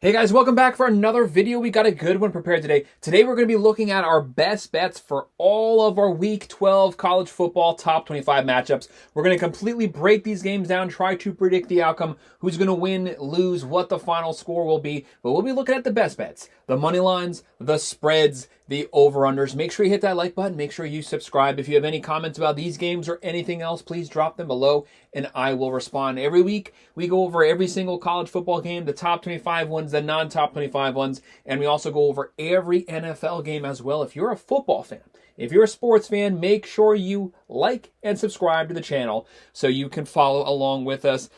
Hey guys, welcome back for another video. We got a good one prepared today. Today we're going to be looking at our best bets for all of our Week 12 college football top 25 matchups. We're going to completely break these games down, try to predict the outcome, who's going to win, lose, what the final score will be. But we'll be looking at the best bets, the money lines, the spreads, the over-unders. Make sure you hit that like button. Make sure you subscribe. If you have any comments about these games or anything else, please drop them below and I will respond. Every week, we go over every single college football game, the top 25 ones, the non-top 25 ones, and we also go over every NFL game as well. If you're a football fan, if you're a sports fan, make sure you like and subscribe to the channel so you can follow along with us.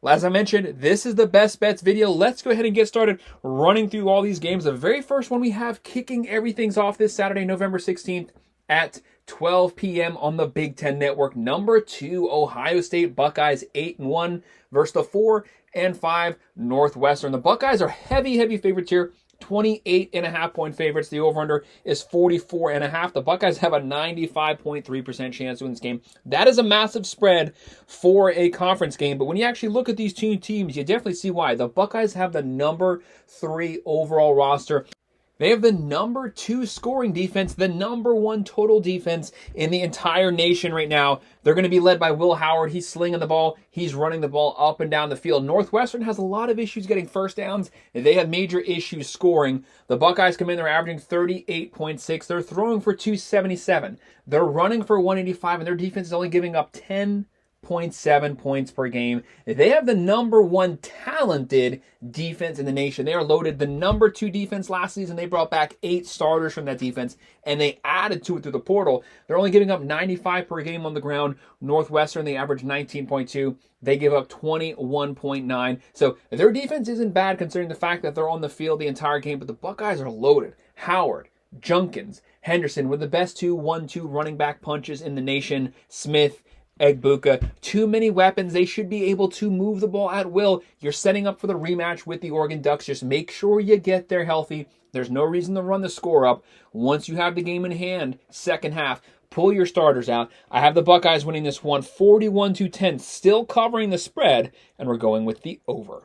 As I mentioned, this is the best bets video. Let's go ahead and get started running through all these games. The very first one we have kicking everything off this Saturday, November 16th at 12 p.m. on the Big Ten Network. Number 2, Ohio State Buckeyes 8-1 versus the 4-5 Northwestern. The Buckeyes are heavy favorites here. 28.5-point favorites. The over-under is 44.5. The Buckeyes have a 95.3% chance to win this game. That is a massive spread for a conference game. But when you actually look at these two teams, you definitely see why. The Buckeyes have the number 3 overall roster. They have the number 2 scoring defense, the number 1 total defense in the entire nation right now. They're going to be led by Will Howard. He's slinging the ball. He's running the ball up and down the field. Northwestern has a lot of issues getting first downs, and they have major issues scoring. The Buckeyes come in, they're averaging 38.6. They're throwing for 277. They're running for 185, and their defense is only giving up 10.7 points per game. They have the number 1 talented defense in the nation. They are loaded. The number 2 defense last season, they brought back 8 starters from that defense, and they added to it through the portal. They're only giving up 95 per game on the ground. Northwestern, they average 19.2. They give up 21.9. So their defense isn't bad considering the fact that they're on the field the entire game, but the Buckeyes are loaded. Howard, Junkins, Henderson were the best 1-2 running back punches in the nation. Smith, Egbuka, too many weapons. They should be able to move the ball at will. You're setting up for the rematch with the Oregon Ducks. Just make sure you get there healthy. There's no reason to run the score up. Once you have the game in hand, second half, pull your starters out. I have the Buckeyes winning this one 41-10, still covering the spread, and we're going with the over.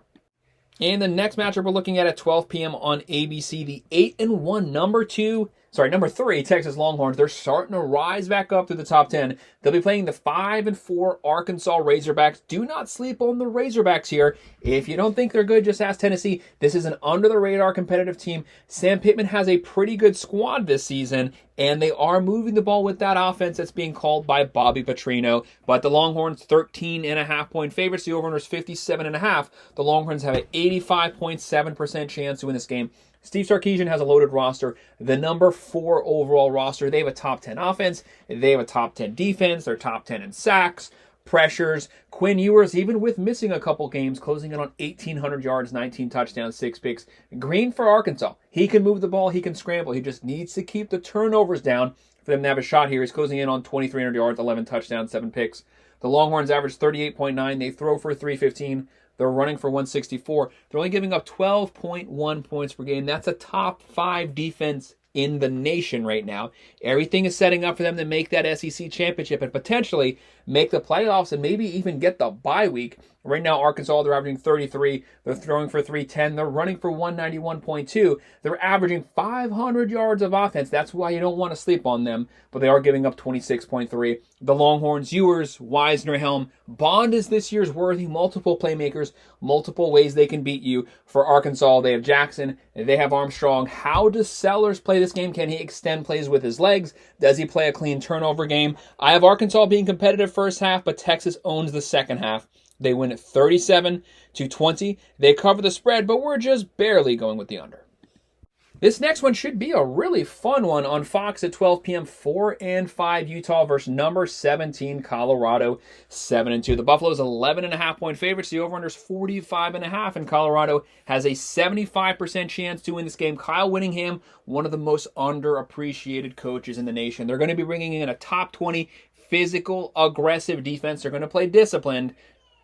And the next matchup we're looking at 12 p.m. on ABC, the 8-1 number 3 Texas Longhorns. They're starting to rise back up to the top 10. They'll be playing the 5-4 Arkansas Razorbacks. Do not sleep on the Razorbacks here. If you don't think they're good, just ask Tennessee. This is an under-the-radar competitive team. Sam Pittman has a pretty good squad this season, and they are moving the ball with that offense that's being called by Bobby Petrino. But the Longhorns, 13.5-point favorites. The over-under is 57.5. The Longhorns have an 85.7% chance to win this game. Steve Sarkisian has a loaded roster, the number 4 overall roster. They have a top 10 offense. They have a top 10 defense. They're top 10 in sacks, pressures. Quinn Ewers, even with missing a couple games, closing in on 1,800 yards, 19 touchdowns, 6 picks. Green for Arkansas. He can move the ball. He can scramble. He just needs to keep the turnovers down for them to have a shot here. He's closing in on 2,300 yards, 11 touchdowns, 7 picks. The Longhorns average 38.9. They throw for 315. They're running for 164. They're only giving up 12.1 points per game. That's a top 5 defense in the nation right now. Everything is setting up for them to make that SEC championship and potentially make the playoffs and maybe even get the bye week. Right now, Arkansas, they're averaging 33. They're throwing for 310. They're running for 191.2. They're averaging 500 yards of offense. That's why you don't want to sleep on them, but they are giving up 26.3. The Longhorns, Ewers, Wisner, Helm. Bond is this year's worthy. Multiple playmakers, multiple ways they can beat you. For Arkansas, they have Jackson. They have Armstrong. How does Sellers play this game? Can he extend plays with his legs? Does he play a clean turnover game? I have Arkansas being competitive first half, but Texas owns the second half. They win at 37-20. They cover the spread, but we're just barely going with the under. This next one should be a really fun one on Fox at 12 p.m. 4-5 Utah versus number 17 Colorado 7-2. The Buffaloes 11.5-point favorites. The over-under is 45.5, and Colorado has a 75% chance to win this game. Kyle Whittingham, one of the most underappreciated coaches in the nation. They're going to be bringing in a top 20 physical, aggressive defense. They're going to play disciplined.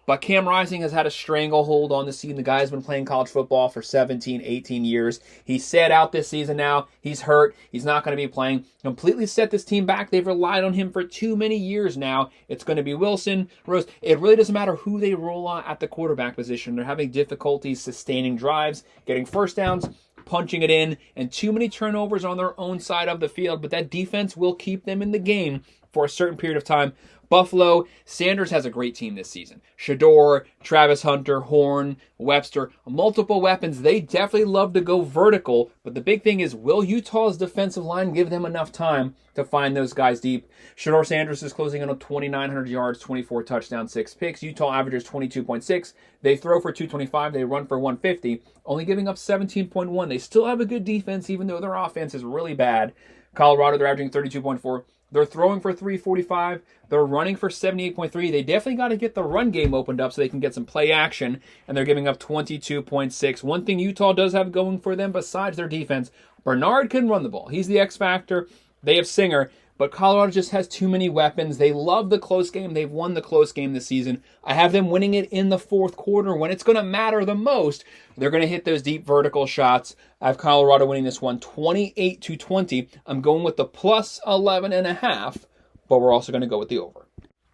But Cam Rising has had a stranglehold on the scene. The guy's been playing college football for 17, 18 years. He's sat out this season now. He's hurt. He's not going to be playing. Completely set this team back. They've relied on him for too many years now. It's going to be Wilson, Rose. It really doesn't matter who they roll on at the quarterback position. They're having difficulties sustaining drives, getting first downs, punching it in, and too many turnovers on their own side of the field. But that defense will keep them in the game for a certain period of time. Buffalo, Sanders has a great team this season. Shador, Travis Hunter, Horn, Webster, multiple weapons. They definitely love to go vertical, but the big thing is, will Utah's defensive line give them enough time to find those guys deep? Shador Sanders is closing in on 2,900 yards, 24 touchdowns, 6 picks. Utah averages 22.6. They throw for 225. They run for 150, only giving up 17.1. They still have a good defense, even though their offense is really bad. Colorado, they're averaging 32.4. They're throwing for 345. They're running for 78.3. They definitely got to get the run game opened up so they can get some play action, and they're giving up 22.6. One thing Utah does have going for them besides their defense, Bernard can run the ball. He's the X factor. They have Singer, but Colorado just has too many weapons. They love the close game. They've won the close game this season. I have them winning it in the fourth quarter when it's going to matter the most. They're going to hit those deep vertical shots. I have Colorado winning this one 28-20. I'm going with the plus 11.5, but we're also going to go with the over.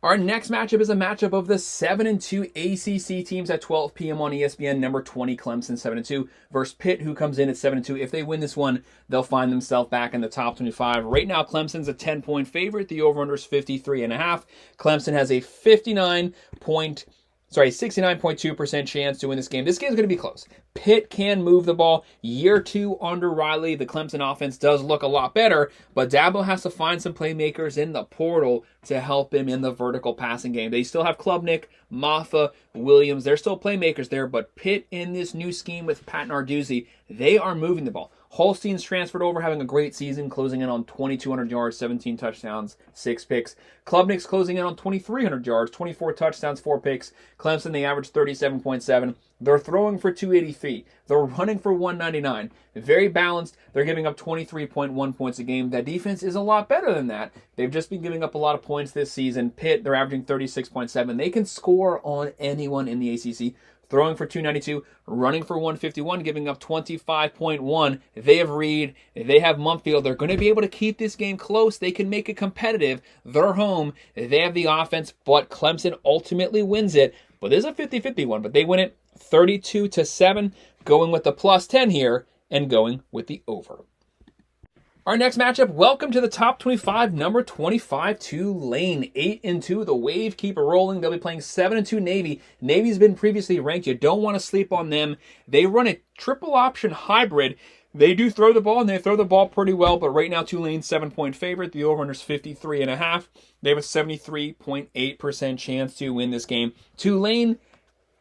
Our next matchup is a matchup of the 7-2 ACC teams at 12 p.m. on ESPN. Number 20, Clemson, 7-2, versus Pitt, who comes in at 7-2. If they win this one, they'll find themselves back in the top 25. Right now, Clemson's a 10-point favorite. The over-under is 53.5. Clemson has a 69.2% chance to win this game. This game's going to be close. Pitt can move the ball. Year 2 under Riley, the Clemson offense does look a lot better, but Dabo has to find some playmakers in the portal to help him in the vertical passing game. They still have Klubnik, Maffa, Williams. They're still playmakers there, but Pitt in this new scheme with Pat Narduzzi, they are moving the ball. Holstein's transferred over, having a great season, closing in on 2,200 yards, 17 touchdowns, 6 picks. Klubnik's closing in on 2,300 yards, 24 touchdowns, 4 picks. Clemson, they average 37.7. They're throwing for 283. They're running for 199. Very balanced. They're giving up 23.1 points a game. That defense is a lot better than that. They've just been giving up a lot of points this season. Pitt, they're averaging 36.7. They can score on anyone in the ACC. Throwing for 292, running for 151, giving up 25.1. They have Reed. They have Mumfield. They're going to be able to keep this game close. They can make it competitive. They're home. They have the offense, but Clemson ultimately wins it. But this is a 50-50 one, but they win it 32-7, going with the plus 10 here and going with the over. Our next matchup, welcome to the top 25, number 25, Tulane. 8-2, the wave keep rolling. They'll be playing 7-2 Navy. Navy's been previously ranked. You don't want to sleep on them. They run a triple option hybrid. They do throw the ball, and they throw the ball pretty well, but right now Tulane's 7-point favorite. The over-under is 53.5. They have a 73.8% chance to win this game. Tulane,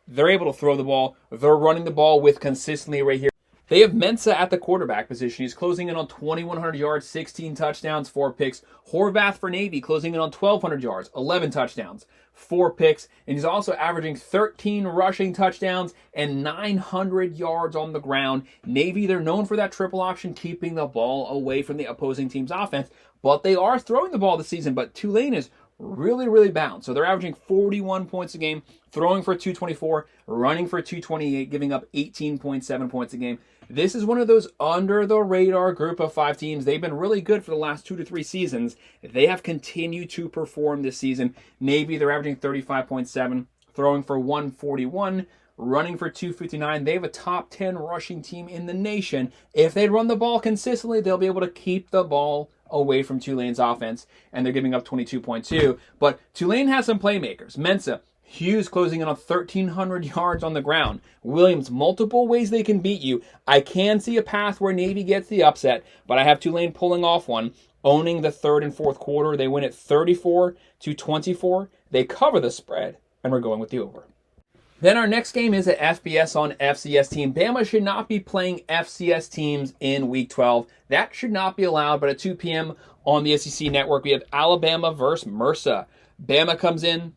they're able to throw the ball. They're running the ball with consistency right here. They have Mensa at the quarterback position. He's closing in on 2,100 yards, 16 touchdowns, 4 picks. Horvath for Navy closing in on 1,200 yards, 11 touchdowns, 4 picks. And he's also averaging 13 rushing touchdowns and 900 yards on the ground. Navy, they're known for that triple option, keeping the ball away from the opposing team's offense. But they are throwing the ball this season. But Tulane is really, really balanced. So they're averaging 41 points a game, throwing for 224, running for 228, giving up 18.7 points a game. This is one of those under-the-radar group of 5 teams. They've been really good for the last 2 to 3 seasons. They have continued to perform this season. Navy, they're averaging 35.7, throwing for 141, running for 259. They have a top 10 rushing team in the nation. If they run the ball consistently, they'll be able to keep the ball away from Tulane's offense, and they're giving up 22.2. But Tulane has some playmakers. Mensa, Hughes closing in on 1,300 yards on the ground. Williams, multiple ways they can beat you. I can see a path where Navy gets the upset, but I have Tulane pulling off one, owning the third and fourth quarter. They win it 34-24. They cover the spread, and we're going with the over. Then our next game is an FBS on FCS team. Bama should not be playing FCS teams in Week 12. That should not be allowed, but at 2 p.m. on the SEC Network, we have Alabama versus Mercer. Bama comes in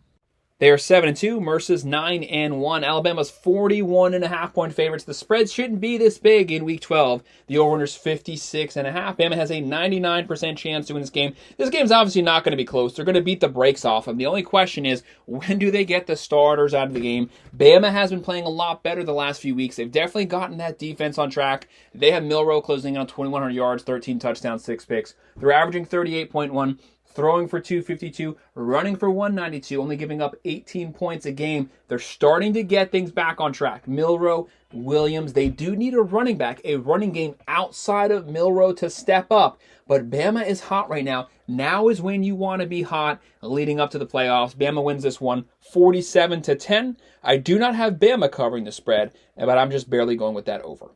They are 7-2. Mercer's 9-1. Alabama's 41.5-point favorites. The spread shouldn't be this big in Week 12. The over-under's 56.5. Bama has a 99% chance to win this game. This game's obviously not going to be close. They're going to beat the brakes off them. The only question is, when do they get the starters out of the game? Bama has been playing a lot better the last few weeks. They've definitely gotten that defense on track. They have Milroe closing in on 2,100 yards, 13 touchdowns, 6 picks. They're averaging 38.1. Throwing for 252, running for 192, only giving up 18 points a game. They're starting to get things back on track. Milroe, Williams, they do need a running back, a running game outside of Milroe to step up. But Bama is hot right now. Now is when you want to be hot leading up to the playoffs. Bama wins this one 47-10. I do not have Bama covering the spread, but I'm just barely going with that over.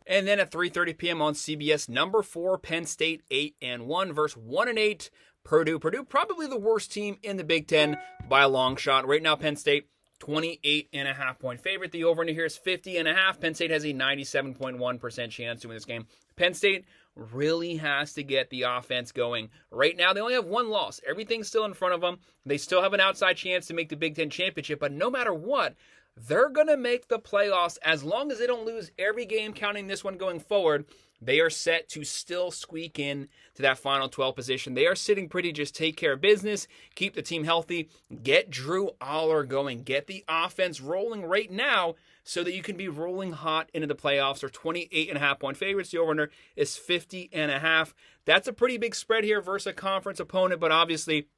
And then at 3:30 p.m. on CBS, number 4 Penn State 8-1 versus 1-8 Purdue. Purdue probably the worst team in the Big Ten by a long shot. Right now, Penn State 28.5-point favorite. The over-under here is 50.5. Penn State has a 97.1% chance to win this game. Penn State really has to get the offense going. Right now, they only have one loss. Everything's still in front of them. They still have an outside chance to make the Big Ten championship, but no matter what, they're going to make the playoffs as long as they don't lose every game, counting this one going forward. They are set to still squeak in to that final 12 position. They are sitting pretty. Just take care of business, keep the team healthy, get Drew Aller going, get the offense rolling right now so that you can be rolling hot into the playoffs. They're 28.5-point favorites. The over-under is 50.5. That's a pretty big spread here versus a conference opponent, but obviously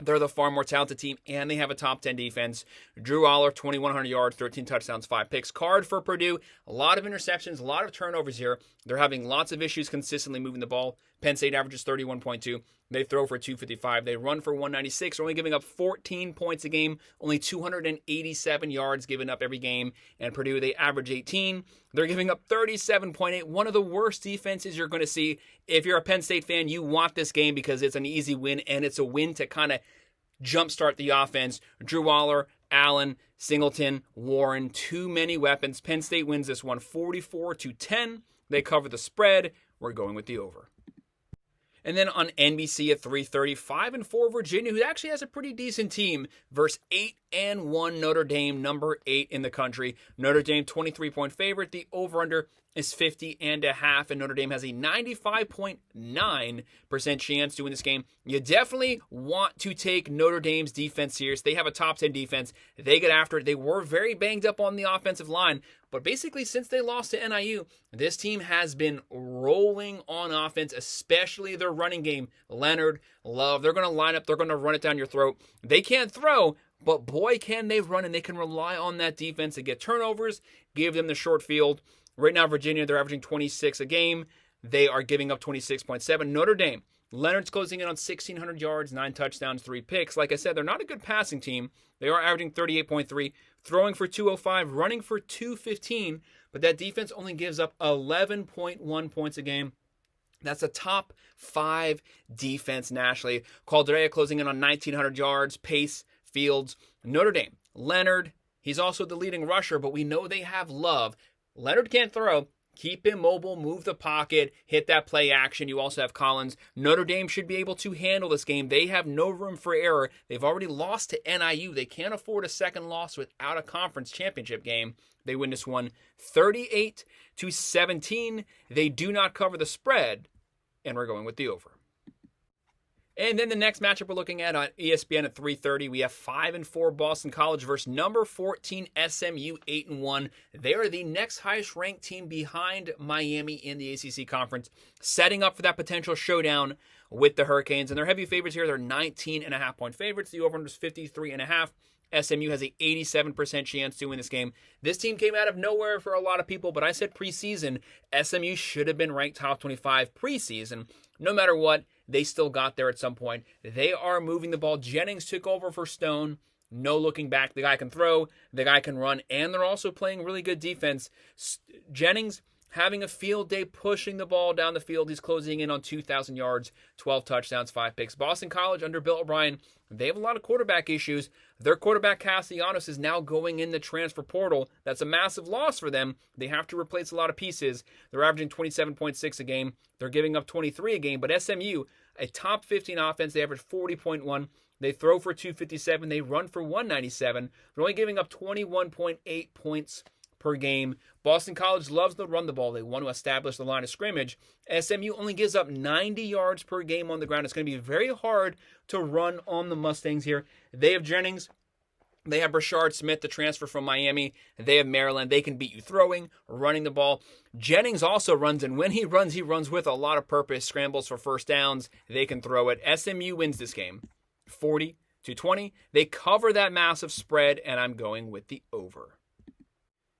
they're the far more talented team, and they have a top 10 defense. Drew Aller, 2,100 yards, 13 touchdowns, 5 picks. Card for Purdue, a lot of interceptions, a lot of turnovers here. They're having lots of issues consistently moving the ball. Penn State averages 31.2. They throw for 255. They run for 196. They're only giving up 14 points a game, only 287 yards given up every game. And Purdue, they average 18. They're giving up 37.8. One of the worst defenses you're going to see. If you're a Penn State fan, you want this game because it's an easy win, and it's a win to kind of jumpstart the offense. Drew Aller, Allen, Singleton, Warren, too many weapons. Penn State wins this one 44-10. They cover the spread. We're going with the over. And then on NBC at 3:30, 5-4 Virginia, who actually has a pretty decent team, versus 8-1 Notre Dame, number 8 in the country. Notre Dame 23-point favorite. The over-under is 50.5, and Notre Dame has a 95.9% chance to win this game. You definitely want to take Notre Dame's defense serious. They have a top 10 defense. They get after it. They were very banged up on the offensive line, but basically since they lost to NIU, this team has been rolling on offense, especially their running game. Leonard, Love, they're going to line up. They're going to run it down your throat. They can't throw, but boy, can they run, and they can rely on that defense to get turnovers, give them the short field. Right now, Virginia, they're averaging 26 a game. They are giving up 26.7. Notre Dame, Leonard's closing in on 1,600 yards, 9 touchdowns, 3 picks. Like I said, they're not a good passing team. They are averaging 38.3, throwing for 205, running for 215, but that defense only gives up 11.1 points a game. That's a top 5 defense nationally. Caldrea closing in on 1,900 yards, Pace, Fields. Notre Dame, Leonard, he's also the leading rusher, but we know they have Love. Leonard can't throw. Keep him mobile, move the pocket, hit that play action. You also have Collins. Notre Dame should be able to handle this game. They have no room for error. They've already lost to NIU. They can't afford a second loss without a conference championship game. They win this one 38-17. They do not cover the spread, and we're going with the over. And then the next matchup we're looking at on ESPN at 3:30, we have 5-4 Boston College versus number 14 SMU 8-1. They are the next highest ranked team behind Miami in the ACC conference, setting up for that potential showdown with the Hurricanes. And their heavy favorites here, they're 19.5-point favorites. The over-under is 53.5. SMU has a 87% chance to win this game. This team came out of nowhere for a lot of people, but I said preseason, SMU should have been ranked top 25 preseason. No matter what, they still got there at some point. They are moving the ball. Jennings took over for Stone. No looking back. The guy can throw. The guy can run. And they're also playing really good defense. Jennings having a field day pushing the ball down the field. He's closing in on 2,000 yards, 12 touchdowns, 5 picks. Boston College under Bill O'Brien, they have a lot of quarterback issues. Their quarterback, Castellanos, is now going in the transfer portal. That's a massive loss for them. They have to replace a lot of pieces. They're averaging 27.6 a game. They're giving up 23 a game. But SMU, a top 15 offense, they average 40.1. They throw for 257. They run for 197. They're only giving up 21.8 points per game. Boston College loves to run the ball. They want to establish the line of scrimmage. SMU only gives up 90 yards per game on the ground. It's going to be very hard to run on the Mustangs here. They have Jennings. They have Brashard Smith, the transfer from Miami. They have Maryland. They can beat you throwing, running the ball. Jennings also runs, and when he runs with a lot of purpose, scrambles for first downs. They can throw it. SMU wins this game 40-20. They cover that massive spread, and I'm going with the over.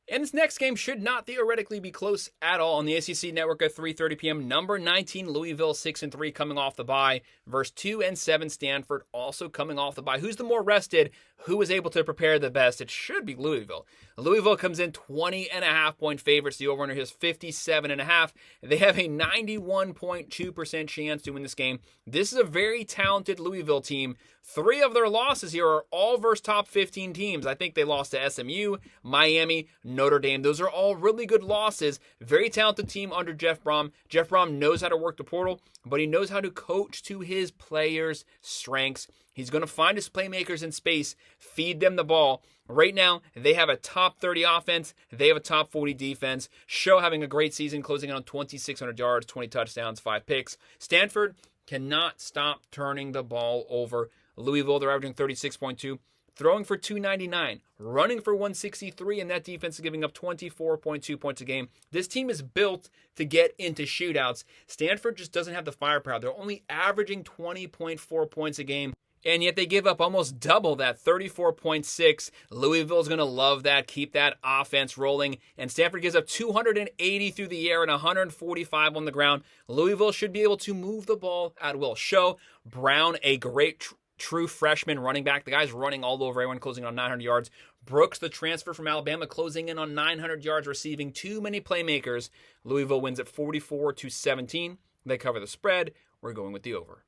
And this next game should not theoretically be close at all on the ACC network at 3:30 p.m. Number 19, Louisville, 6-3, coming off the bye, versus 2-7, Stanford, also coming off the bye. Who's the more rested? Who is able to prepare the best? It should be Louisville. Louisville comes in 20.5-point favorites. The over-under is 57.5. They have a 91.2% chance to win this game. This is a very talented Louisville team. 3 of their losses here are all versus top 15 teams. I think they lost to SMU, Miami, Notre Dame. Those are all really good losses. Very talented team under Jeff Brom. Jeff Brom knows how to work the portal, but he knows how to coach to his players' strengths. He's going to find his playmakers in space, feed them the ball. Right now, they have a top 30 offense. They have a top 40 defense. Show having a great season, closing in on 2,600 yards, 20 touchdowns, 5 picks. Stanford cannot stop turning the ball over. Louisville, they're averaging 36.2. Throwing for 299, running for 163, and that defense is giving up 24.2 points a game. This team is built to get into shootouts. Stanford just doesn't have the firepower. They're only averaging 20.4 points a game, and yet they give up almost double that, 34.6. Louisville's going to love that, keep that offense rolling, and Stanford gives up 280 through the air and 145 on the ground. Louisville should be able to move the ball at will. Show Brown, a great true freshman running back. The guy's running all over everyone, closing on 900 yards. Brooks, the transfer from Alabama, closing in on 900 yards, receiving too many playmakers. Louisville wins at 44-17. They cover the spread. We're going with the over.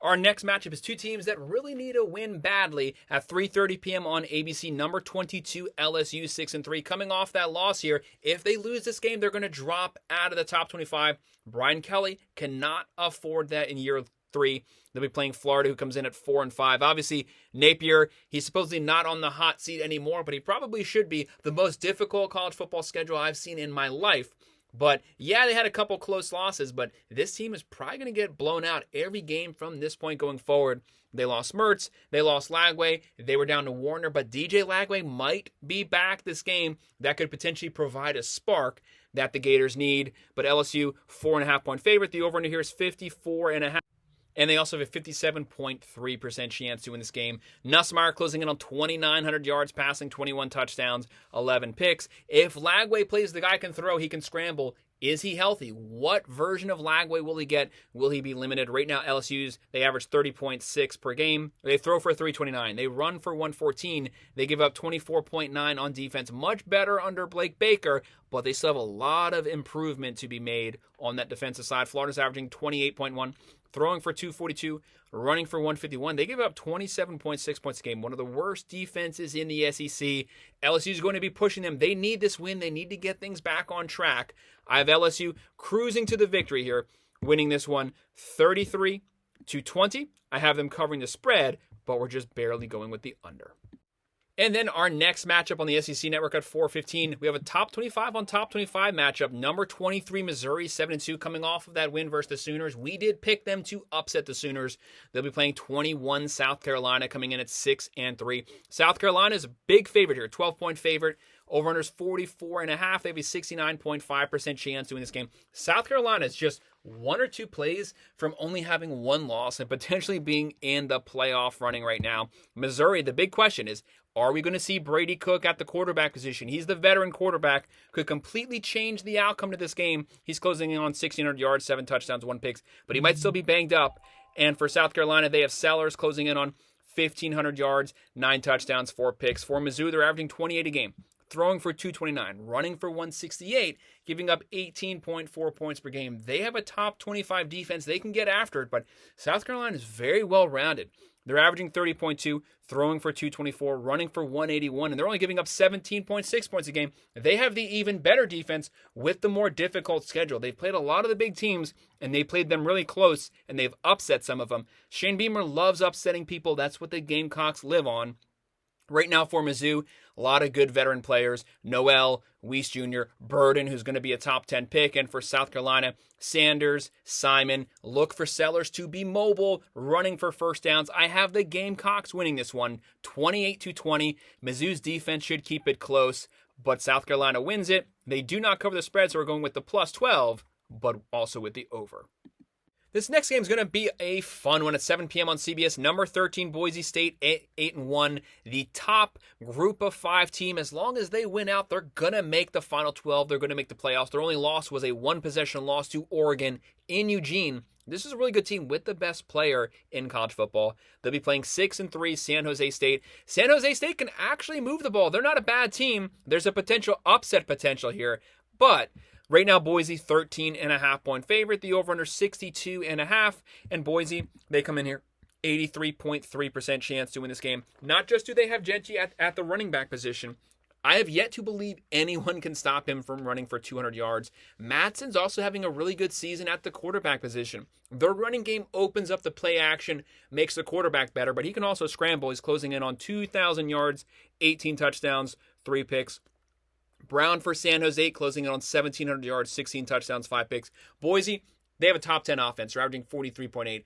Our next matchup is 2 teams that really need a win badly at 3:30 p.m. on ABC. Number 22, LSU, 6-3. Coming off that loss here, if they lose this game, they're going to drop out of the top 25. Brian Kelly cannot afford that in year 3. They'll be playing Florida, who comes in at 4-5. Obviously, Napier, he's supposedly not on the hot seat anymore, but he probably should be. The most difficult college football schedule I've seen in my life. But yeah, they had a couple close losses, but this team is probably going to get blown out every game from this point going forward. They lost Mertz, they lost Lagway, they were down to Warner, but DJ Lagway might be back this game. That could potentially provide a spark that the Gators need. But LSU, 4.5-point favorite. The over-under here is 54.5. And they also have a 57.3% chance to win this game. Nussmeier closing in on 2,900 yards passing, 21 touchdowns, 11 picks. If Lagway plays, the guy can throw, he can scramble. Is he healthy? What version of Lagway will he get? Will he be limited? Right now, LSU's, they average 30.6 per game. They throw for 329. They run for 114. They give up 24.9 on defense. Much better under Blake Baker, but they still have a lot of improvement to be made on that defensive side. Florida's averaging 28.1. Throwing for 242, running for 151. They give up 27.6 points a game. One of the worst defenses in the SEC. LSU is going to be pushing them. They need this win. They need to get things back on track. I have LSU cruising to the victory here, winning this one 33-20. I have them covering the spread, but we're just barely going with the under. And then our next matchup on the SEC Network at 4:15, we have a top 25 on top 25 matchup. Number 23, Missouri, 7-2, coming off of that win versus the Sooners. We did pick them to upset the Sooners. They'll be playing 21, South Carolina, coming in at 6-3. South Carolina is a big favorite here, 12-point favorite. Over-under is 44.5. They have a 69.5% chance to win this game. South Carolina is just 1 or 2 plays from only having 1 loss and potentially being in the playoff running right now. Missouri, the big question is, are we going to see Brady Cook at the quarterback position? He's the veteran quarterback, could completely change the outcome to this game. He's closing in on 1,600 yards, 7 touchdowns, 1 picks, but he might still be banged up. And for South Carolina, they have Sellers closing in on 1,500 yards, 9 touchdowns, 4 picks. For Mizzou, they're averaging 28 a game, throwing for 229, running for 168, giving up 18.4 points per game. They have a top 25 defense. They can get after it, but South Carolina is very well-rounded. They're averaging 30.2, throwing for 224, running for 181, and they're only giving up 17.6 points a game. They have the even better defense with the more difficult schedule. They've played a lot of the big teams, and they played them really close, and they've upset some of them. Shane Beamer loves upsetting people. That's what the Gamecocks live on. Right now for Mizzou, a lot of good veteran players. Noel, Weiss Jr., Burden, who's going to be a top 10 pick. And for South Carolina, Sanders, Simon. Look for Sellers to be mobile, running for first downs. I have the Gamecocks winning this one, 28-20. Mizzou's defense should keep it close, but South Carolina wins it. They do not cover the spread, so we're going with the plus 12, but also with the over. This next game is going to be a fun one at 7 p.m. on CBS. Number 13, Boise State, 8-1. The top group of 5 team. As long as they win out, they're going to make the Final 12. They're going to make the playoffs. Their only loss was a one-possession loss to Oregon in Eugene. This is a really good team with the best player in college football. They'll be playing 6-3 San Jose State. San Jose State can actually move the ball. They're not a bad team. There's a potential upset potential here, but right now, Boise, 13.5-point favorite. The over-under 62.5. And Boise, they come in here, 83.3% chance to win this game. Not just do they have Genchi at the running back position. I have yet to believe anyone can stop him from running for 200 yards. Matson's also having a really good season at the quarterback position. Their running game opens up the play action, makes the quarterback better, but he can also scramble. He's closing in on 2,000 yards, 18 touchdowns, 3 picks. Brown for San Jose, closing in on 1,700 yards, 16 touchdowns, 5 picks. Boise, they have a top 10 offense, they're averaging 43.8.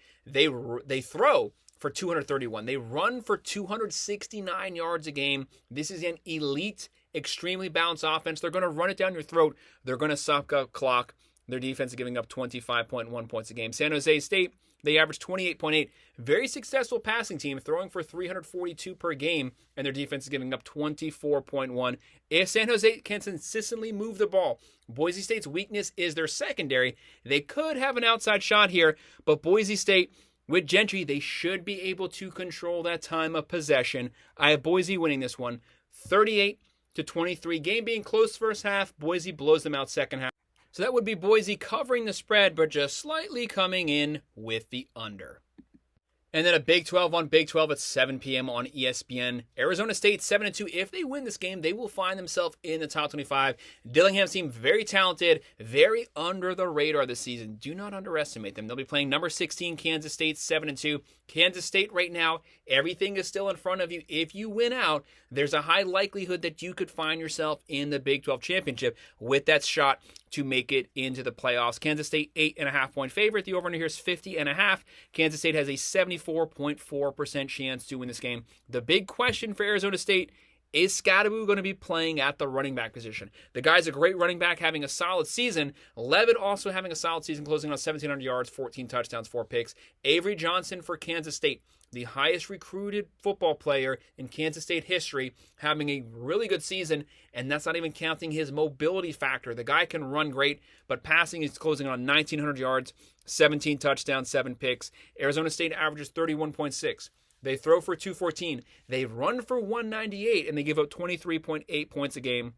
They throw for 231. They run for 269 yards a game. This is an elite, extremely balanced offense. They're going to run it down your throat. They're going to suck up clock. Their defense is giving up 25.1 points a game. San Jose State, they average 28.8. Very successful passing team, throwing for 342 per game, and their defense is giving up 24.1. If San Jose can consistently move the ball, Boise State's weakness is their secondary. They could have an outside shot here, but Boise State, with Gentry, they should be able to control that time of possession. I have Boise winning this one, 38-23. Game being close first half. Boise blows them out second half. So that would be Boise covering the spread, but just slightly coming in with the under. And then a Big 12 on Big 12 at 7 p.m. on ESPN. Arizona State 7-2. If they win this game, they will find themselves in the top 25. Dillingham's team, very talented, very under the radar this season. Do not underestimate them. They'll be playing number 16, Kansas State, 7-2. Kansas State right now, everything is still in front of you. If you win out, there's a high likelihood that you could find yourself in the Big 12 championship with that shot to make it into the playoffs. Kansas State, 8.5-point favorite. The over-under here is 50.5. Kansas State has a 74.4% chance to win this game. The big question for Arizona State, is Scadaboo going to be playing at the running back position? The guy's a great running back, having a solid season. Levitt also having a solid season, closing on 1,700 yards, 14 touchdowns, 4 picks. Avery Johnson for Kansas State, the highest recruited football player in Kansas State history, having a really good season, and that's not even counting his mobility factor. The guy can run great, but passing is closing on 1,900 yards, 17 touchdowns, 7 picks. Arizona State averages 31.6. They throw for 214. They run for 198, and they give up 23.8 points a game.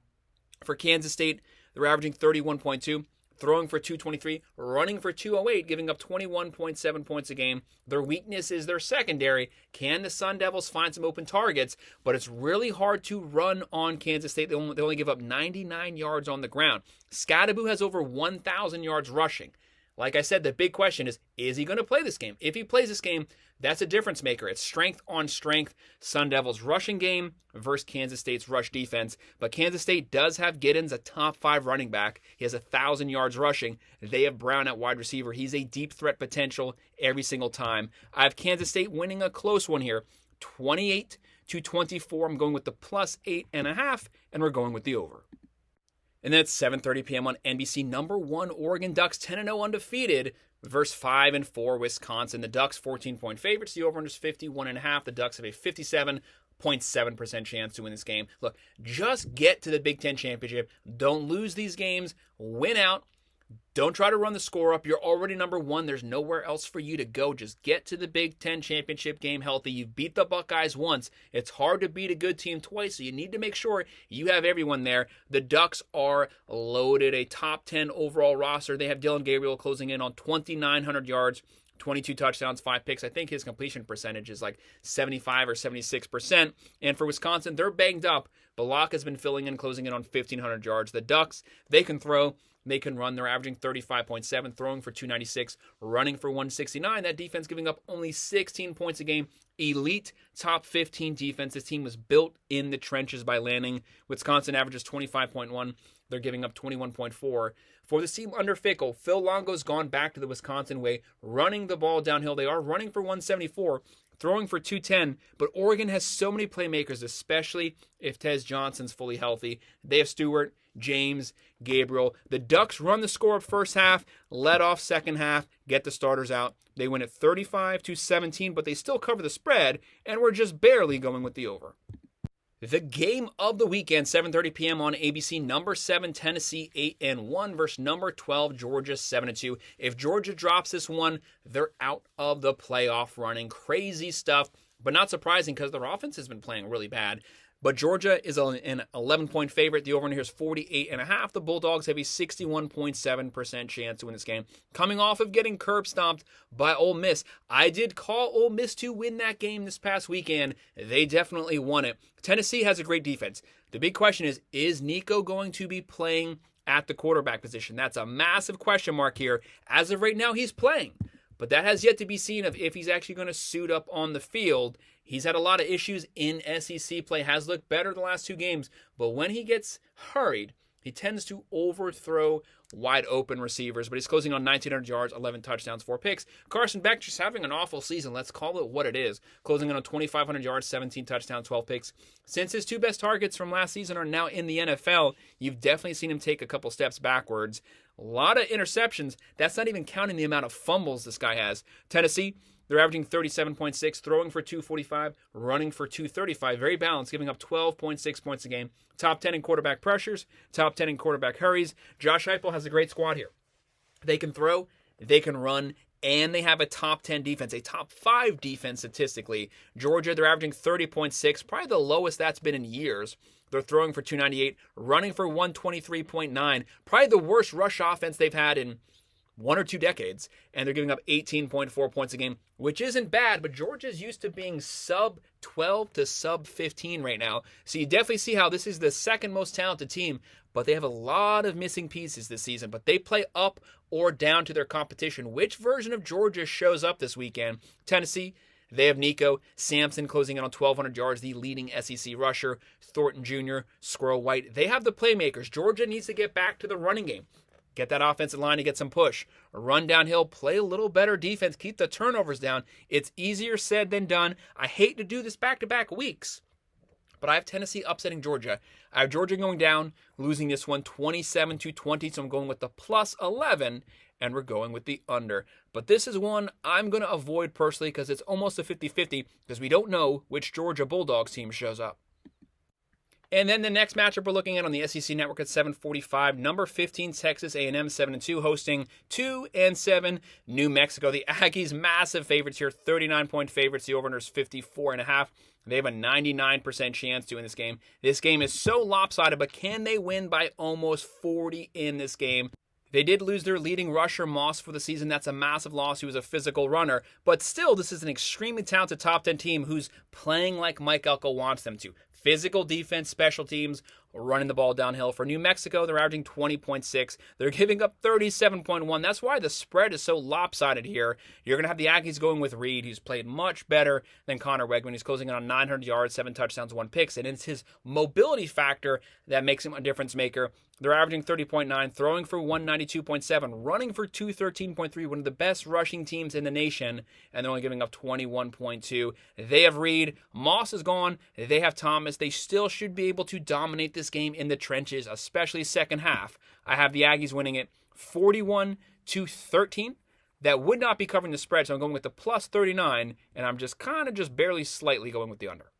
For Kansas State, they're averaging 31.2, throwing for 223, running for 208, giving up 21.7 points a game. Their weakness is their secondary. Can the Sun Devils find some open targets? But it's really hard to run on Kansas State. They only give up 99 yards on the ground. Scadaboo has over 1,000 yards rushing. Like I said, the big question is he going to play this game? If he plays this game, that's a difference maker. It's strength on strength. Sun Devils rushing game versus Kansas State's rush defense. But Kansas State does have Giddens, a top 5 running back. He has 1,000 yards rushing. They have Brown at wide receiver. He's a deep threat potential every single time. I have Kansas State winning a close one here, 28-24. I'm going with the plus 8.5, and we're going with the over. And then at 7:30 p.m. on NBC, number 1 Oregon Ducks, 10-0 undefeated, versus 5-4 Wisconsin. The Ducks 14-point favorites. The over-under is 51.5. The Ducks have a 57.7% chance to win this game. Look, just get to the Big Ten championship. Don't lose these games. Win out. Don't try to run the score up. You're already number 1. There's nowhere else for you to go. Just get to the Big Ten championship game healthy. You beat the Buckeyes once. It's hard to beat a good team twice, so you need to make sure you have everyone there. The Ducks are loaded. A top 10 overall roster. They have Dylan Gabriel closing in on 2,900 yards, 22 touchdowns, 5 picks. I think his completion percentage is like 75 or 76%. And for Wisconsin, they're banged up. Balak has been filling in, closing in on 1,500 yards. The Ducks, they can throw, they can run. They're averaging 35.7, throwing for 296, running for 169. That defense giving up only 16 points a game. Elite top 15 defense. This team was built in the trenches by Lanning. Wisconsin averages 25.1. They're giving up 21.4. For the team under Fickell, Phil Longo's gone back to the Wisconsin way, running the ball downhill. They are running for 174, throwing for 210, but Oregon has so many playmakers, especially if Tez Johnson's fully healthy. They have Stewart, James, Gabriel. The Ducks run the score up first half, let off second half, get the starters out. They win at 35-17, but they still cover the spread, and we're just barely going with the over. The game of the weekend, 7:30 p.m. on ABC. Number 7 Tennessee 8-1 versus number 12 Georgia 7-2. If Georgia drops this one, they're out of the playoff running. Crazy stuff, but not surprising because their offense has been playing really bad. But Georgia is an 11-point favorite. The over-under here is 48.5. The Bulldogs have a 61.7% chance to win this game. Coming off of getting curb stomped by Ole Miss. I did call Ole Miss to win that game this past weekend. They definitely won it. Tennessee has a great defense. The big question is Nico going to be playing at the quarterback position? That's a massive question mark here. As of right now, he's playing. But that has yet to be seen if he's actually going to suit up on the field. He's had a lot of issues in SEC play, has looked better the last 2 games, but when he gets hurried, he tends to overthrow wide open receivers, but he's closing on 1,900 yards, 11 touchdowns, 4 picks. Carson Beck just having an awful season. Let's call it what it is. Closing in on 2,500 yards, 17 touchdowns, 12 picks. Since his 2 best targets from last season are now in the NFL, you've definitely seen him take a couple steps backwards. A lot of interceptions. That's not even counting the amount of fumbles this guy has. Tennessee, they're averaging 37.6, throwing for 245, running for 235. Very balanced, giving up 12.6 points a game. Top 10 in quarterback pressures, top 10 in quarterback hurries. Josh Heupel has a great squad here. They can throw, they can run, and they have a top 10 defense, a top 5 defense statistically. Georgia, they're averaging 30.6, probably the lowest that's been in years. They're throwing for 298, running for 123.9. Probably the worst rush offense they've had in 1 or 2 decades, and they're giving up 18.4 points a game, which isn't bad, but Georgia's used to being sub 12 to sub 15 right now. So you definitely see how this is the second most talented team, but they have a lot of missing pieces this season, but they play up or down to their competition. Which version of Georgia shows up this weekend? Tennessee, they have Nico Sampson closing in on 1,200 yards, the leading SEC rusher. Thornton Jr., Squirrel White. They have the playmakers. Georgia needs to get back to the running game. Get that offensive line to get some push. Run downhill, play a little better defense, keep the turnovers down. It's easier said than done. I hate to do this back-to-back weeks, but I have Tennessee upsetting Georgia. I have Georgia going down, losing this one 27-20, so I'm going with the plus 11, and we're going with the under. But this is one I'm going to avoid personally because it's almost a 50-50 because we don't know which Georgia Bulldogs team shows up. And then the next matchup we're looking at on the SEC Network at 7:45, number 15 Texas A&M 7-2 hosting 2-7 New Mexico. The Aggies massive favorites here, 39-point favorites. The over-under is 54.5. They have a 99% chance to win this game. This game is so lopsided, but can they win by almost 40 in this game? They did lose their leading rusher, Moss, for the season. That's a massive loss. He was a physical runner. But still, this is an extremely talented top 10 team who's playing like Mike Elko wants them to. Physical defense, special teams, running the ball downhill. For New Mexico, they're averaging 20.6. They're giving up 37.1. That's why the spread is so lopsided here. You're going to have the Aggies going with Reed, who's played much better than Connor Wegman. He's closing in on 900 yards, 7 touchdowns, 1 pick. And it's his mobility factor that makes him a difference maker. They're averaging 30.9, throwing for 192.7, running for 213.3, one of the best rushing teams in the nation, and they're only giving up 21.2. They have Reed. Moss is gone. They have Thomas. They still should be able to dominate this game in the trenches, especially second half. I have the Aggies winning it 41-13. That would not be covering the spread, so I'm going with the plus 39, and I'm just barely slightly going with the under.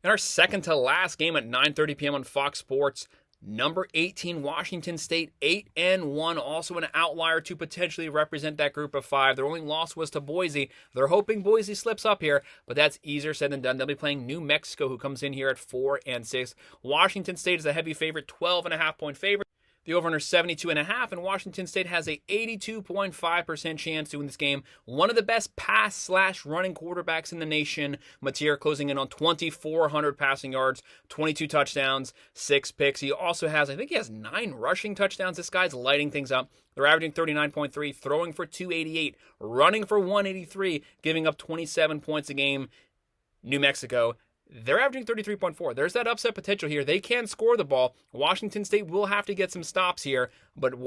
In our second to last game at 9:30 p.m. on Fox Sports, number 18, Washington State, 8-1, also an outlier to potentially represent that group of 5. Their only loss was to Boise. They're hoping Boise slips up here, but that's easier said than done. They'll be playing New Mexico, who comes in here at 4-6. Washington State is a heavy favorite, 12.5-point favorite. The over-under 72.5, and Washington State has a 82.5% chance to win this game. One of the best pass/running quarterbacks in the nation. Mateer closing in on 2,400 passing yards, 22 touchdowns, 6 picks. He also has, I think he has 9 rushing touchdowns. This guy's lighting things up. They're averaging 39.3, throwing for 288, running for 183, giving up 27 points a game. New Mexico, they're averaging 33.4. There's that upset potential here. They can score the ball. Washington State will have to get some stops here, but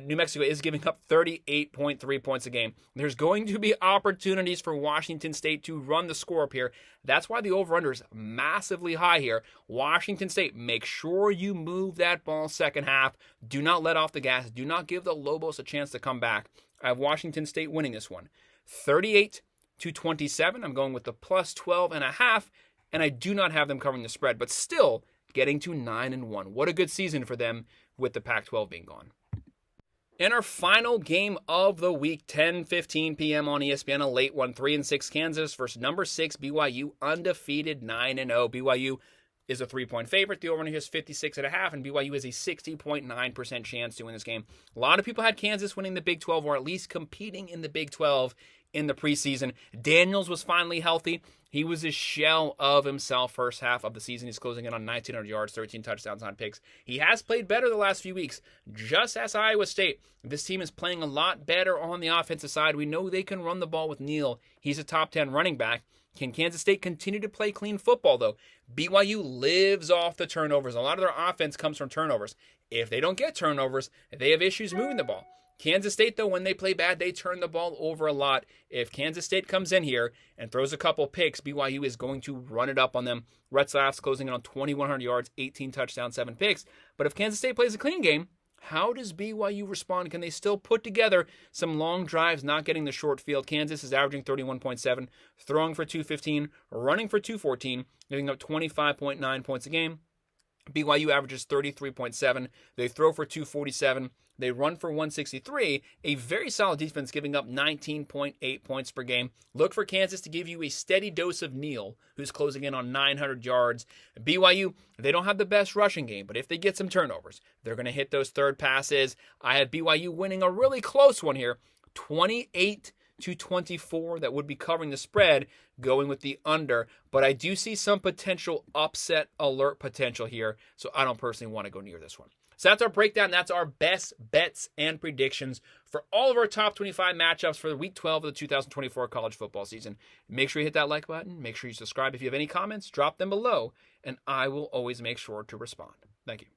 New Mexico is giving up 38.3 points a game. There's going to be opportunities for Washington State to run the score up here. That's why the over-under is massively high here. Washington State, make sure you move that ball second half. Do not let off the gas. Do not give the Lobos a chance to come back. I have Washington State winning this one. 38-27. I'm going with the plus 12.5. And I do not have them covering the spread, but still getting to 9-1. What a good season for them with the Pac-12 being gone. In our final game of the week, 10:15 p.m. on ESPN, a late one, 3-6 Kansas versus number 6 BYU, undefeated 9-0. BYU is a 3-point favorite. The over-under is 56.5, and BYU has a 60.9% chance to win this game. A lot of people had Kansas winning the Big 12, or at least competing in the Big 12 in the preseason. Daniels was finally healthy. He was a shell of himself first half of the season. He's closing in on 1,900 yards, 13 touchdowns on picks. He has played better the last few weeks, just as Iowa State. This team is playing a lot better on the offensive side. We know they can run the ball with Neal. He's a top 10 running back. Can Kansas State continue to play clean football, though? BYU lives off the turnovers. A lot of their offense comes from turnovers. If they don't get turnovers, they have issues moving the ball. Kansas State, though, when they play bad, they turn the ball over a lot. If Kansas State comes in here and throws a couple picks, BYU is going to run it up on them. Retzlaff's closing in on 2,100 yards, 18 touchdowns, 7 picks. But if Kansas State plays a clean game, how does BYU respond? Can they still put together some long drives, not getting the short field? Kansas is averaging 31.7, throwing for 215, running for 214, giving up 25.9 points a game. BYU averages 33.7. They throw for 247. They run for 163. A very solid defense, giving up 19.8 points per game. Look for Kansas to give you a steady dose of Neal, who's closing in on 900 yards. BYU, they don't have the best rushing game, but if they get some turnovers, they're going to hit those third passes. I have BYU winning a really close one here, 28-24. That would be covering the spread, going with the under. But I do see some potential upset alert potential here, so I don't personally want to go near this one. So that's our breakdown. That's our best bets and predictions for all of our top 25 matchups for the week 12 of the 2024 college football season. Make sure you hit that like button. Make sure you subscribe. If you have any comments, drop them below, and I will always make sure to respond. Thank you.